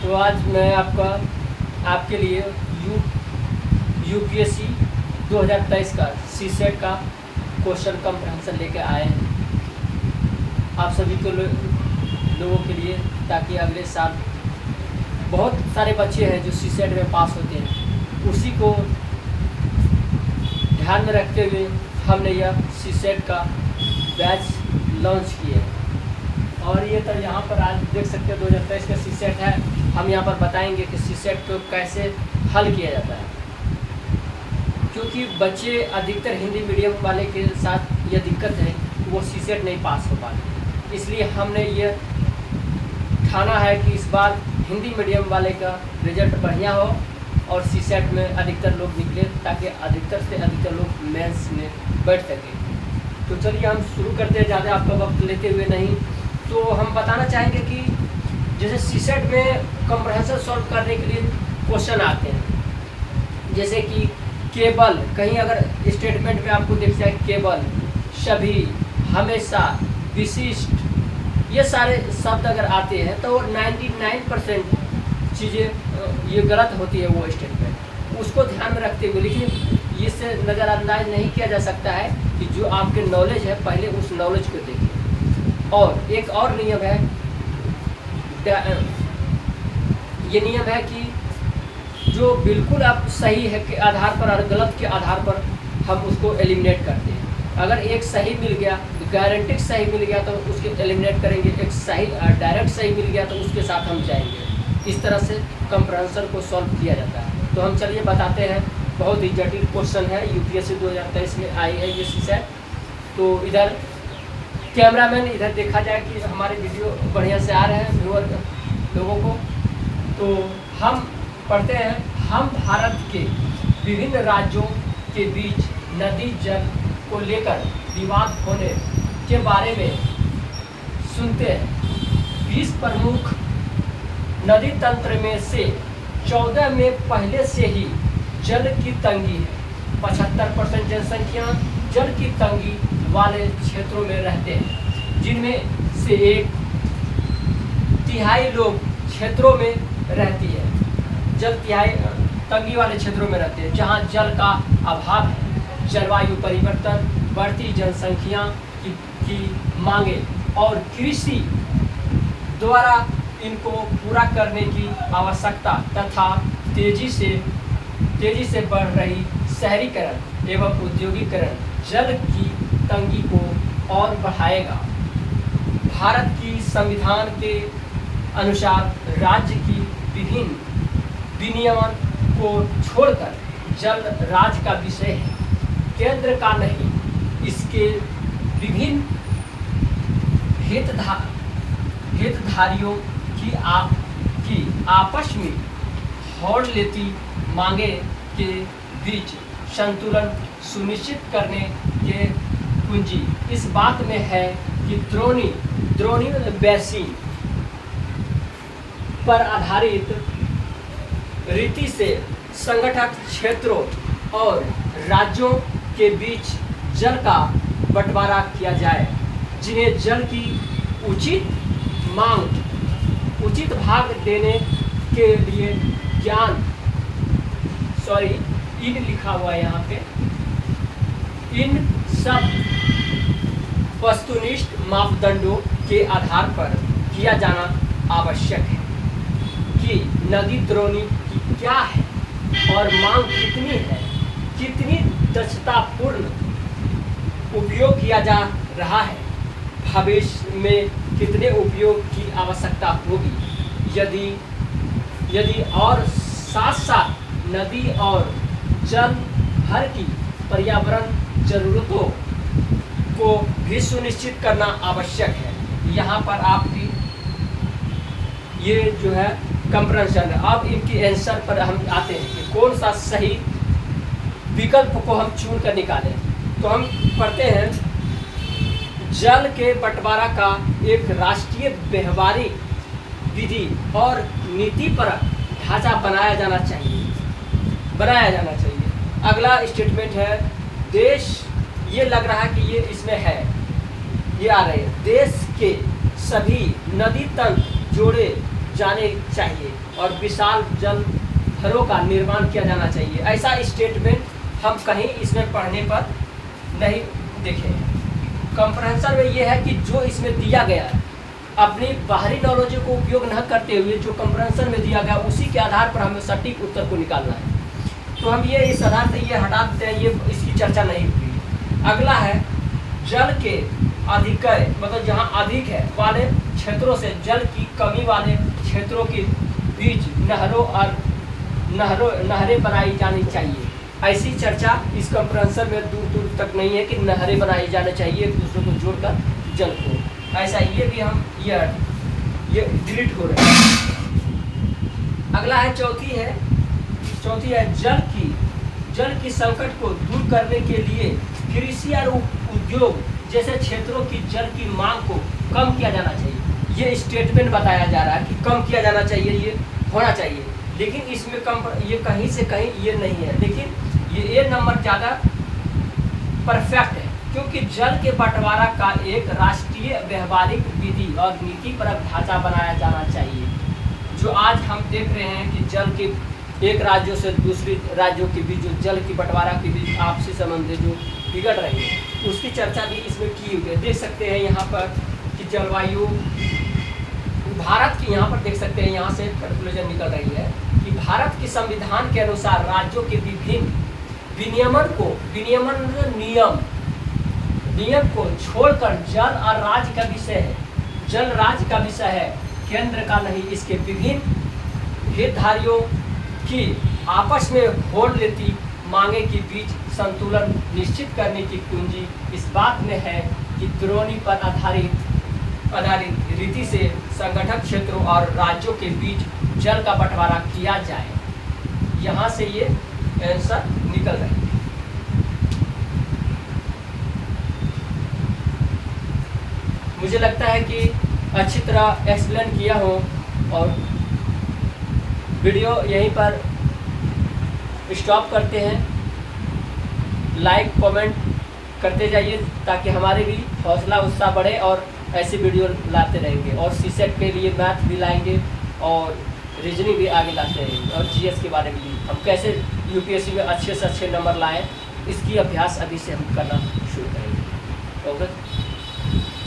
तो आज मैं आपके लिए यूपीएससी 2023 का सीसेट का क्वेश्चन कंप्रहेंशन लेके आए हैं आप सभी को लोगों के लिए, ताकि अगले साल बहुत सारे बच्चे हैं जो सीसेट में पास होते हैं, उसी को ध्यान में रखते हुए हमने यह सीसेट का बैच लॉन्च किए हैं। और ये तो यहाँ पर आज देख सकते हैं 2023 का सीसेट है। हम यहाँ पर बताएंगे कि सीसेट को कैसे हल किया जाता है, क्योंकि बच्चे अधिकतर हिंदी मीडियम वाले के साथ यह दिक्कत है कि वो सीसेट नहीं पास हो पाते। इसलिए हमने ये ठाना है कि इस बार हिंदी मीडियम वाले का रिजल्ट बढ़िया हो और सीसेट में अधिकतर लोग निकले, ताकि अधिकतर से अधिकतर लोग मेंस में बैठ सकें। तो चलिए हम शुरू करते हैं, ज़्यादा आपका वक्त लेते हुए नहीं। तो हम बताना चाहेंगे कि जैसे सीसेट में कंप्रहेंशन सॉल्व करने के लिए क्वेश्चन आते हैं, जैसे कि केवल, कहीं अगर स्टेटमेंट में आपको दिख जाए केवल, सभी, हमेशा, विशिष्ट, ये सारे शब्द अगर आते हैं तो 99% चीज़ें ये गलत होती है वो स्टेटमेंट, उसको ध्यान में रखते हुए। लेकिन इससे नज़रअंदाज नहीं किया जा सकता है कि जो आपके नॉलेज है पहले उस नॉलेज को देखिए। और एक और नियम है, ये नियम है कि जो बिल्कुल आप सही है के आधार पर और गलत के आधार पर हम उसको एलिमिनेट करते हैं। अगर एक सही मिल गया, गारंटी सही मिल गया तो उसके एलिमिनेट करेंगे, एक सही डायरेक्ट सही मिल गया तो उसके साथ हम जाएंगे। इस तरह से कंप्रहेंशन को सॉल्व किया जाता है। तो हम चलिए बताते हैं, बहुत ही जटिल क्वेश्चन है, यूपीएससी 2023 में आई है ये सीसेट। तो इधर कैमरामैन इधर देखा जाए कि हमारे वीडियो बढ़िया से आ रहे हैं व्यूअर लोगों को। तो हम पढ़ते हैं, हम भारत के विभिन्न राज्यों के बीच नदी जल को लेकर विवाद होने के बारे में सुनते हैं। 20 प्रमुख नदी तंत्र में से 14 में पहले से ही जल की तंगी है। 75% जनसंख्या जल की तंगी वाले क्षेत्रों में रहते हैं, जिनमें से 1/3 लोग क्षेत्रों में रहती है, जल तिहाई तंगी वाले क्षेत्रों में रहते हैं जहां जल का अभाव है। जलवायु परिवर्तन, बढ़ती जनसंख्या की मांगे और कृषि द्वारा इनको पूरा करने की आवश्यकता तथा तेजी से बढ़ रही शहरीकरण एवं औद्योगिकरण जल की तंगी को और बढ़ाएगा। भारत की संविधान के अनुसार राज्य की विभिन्न विनियमन को छोड़कर जल राज्य का विषय है, केंद्र का नहीं। इसके विभिन्न हितधारियों की आपस में होड़ लेती मांगे के बीच संतुलन सुनिश्चित करने के कुंजी इस बात में है कि द्रोणी बेसिन पर आधारित रीति से संगठक क्षेत्रों और राज्यों के बीच जल का बंटवारा किया जाए, जिन्हें जल की उचित भाग देने के लिए इन लिखा हुआ है यहाँ पे, इन सब वस्तुनिष्ठ मापदंडों के आधार पर किया जाना आवश्यक है कि नदी द्रोणी की क्या है और मांग कितनी है, कितनी दक्षतापूर्ण उपयोग किया जा रहा है, भविष्य में कितने उपयोग की आवश्यकता होगी, यदि और साथ नदी और जल भर की पर्यावरण जरूरतों को भी सुनिश्चित करना आवश्यक है। यहाँ पर आपकी ये जो है कंप्रहेंशन है। अब इनकी आंसर पर हम आते हैं कि कौन सा सही विकल्प को हम चुन कर निकालें। तो हम पढ़ते हैं, जल के बंटवारा का एक राष्ट्रीय व्यवहारिक विधि और नीति पर ढांचा बनाया जाना चाहिए। अगला स्टेटमेंट है, देश, ये लग रहा है कि ये इसमें है, ये आ रहे हैं, देश के सभी नदी तंत्र जोड़े जाने चाहिए और विशाल जल भरों का निर्माण किया जाना चाहिए। ऐसा स्टेटमेंट हम कहीं इसमें पढ़ने पर नहीं देखे हैं। कंप्रहेंशन में ये है कि जो इसमें दिया गया है अपनी बाहरी नॉलेज को उपयोग न करते हुए जो कंप्रहेंशन में दिया गया उसी के आधार पर हमें सटीक उत्तर को निकालना है। तो हम ये इस आधार से ये हटा देते हैं, ये इसकी चर्चा नहीं हुई। अगला है जल के अधिकय, मतलब जहाँ अधिक है वाले क्षेत्रों से जल की कमी वाले क्षेत्रों के बीच नहरें बनाई जानी चाहिए। ऐसी चर्चा इस कंप्रहेंशन में दूर दूर तक नहीं है कि नहरें बनाई जानी चाहिए एक दूसरे को जोड़कर जल को। ऐसा ये भी हम ये डिलीट हो रहे हैं। अगला है चौथी है जल की संकट को दूर करने के लिए कृषि और उद्योग जैसे क्षेत्रों की जल की मांग को कम किया जाना चाहिए। ये स्टेटमेंट बताया जा रहा है कि कम किया जाना चाहिए, ये होना चाहिए, लेकिन इसमें कम ये कहीं से कहीं ये नहीं है। लेकिन ये नंबर ज़्यादा परफेक्ट है क्योंकि जल के बंटवारा का एक राष्ट्रीय व्यवहारिक विधि और नीतिपरक ढांचा बनाया जाना चाहिए। जो आज हम देख रहे हैं कि जल के एक राज्यों से दूसरे राज्यों के बीच जो जल की बंटवारा के बीच आपसी संबंध जो बिगड़ रही है उसकी चर्चा भी इसमें की हुई है। देख सकते हैं यहाँ पर कि जलवायु भारत की, यहाँ पर देख सकते हैं यहाँ से कंक्लूजन निकल रही है कि भारत के संविधान के अनुसार राज्यों के विभिन्न नियम को छोड़कर जल और राज्य का विषय है, जल राज्य का विषय है, केंद्र का नहीं। इसके विभिन्न हितधारियों की आपस में होड़ लेती मांगे के बीच संतुलन निश्चित करने की कुंजी इस बात में है कि द्रोणी पर आधारित रीति से संगठक क्षेत्रों और राज्यों के बीच जल का बंटवारा किया जाए। यहाँ से ये आंसर निकल रहा है। मुझे लगता है कि अच्छी तरह एक्सप्लेन किया हो और वीडियो यहीं पर स्टॉप करते हैं। लाइक कमेंट करते जाइए ताकि हमारे भी हौसला उत्साह बढ़े और ऐसी वीडियो लाते रहेंगे और सीसेट के लिए मैथ भी लाएंगे और रीजनिंग भी आगे लाते रहेंगे और जीएस के बारे में भी हम कैसे यूपीएससी में अच्छे से अच्छे नंबर लाएं इसकी अभ्यास अभी से हम करना शुरू करेंगे। ओके।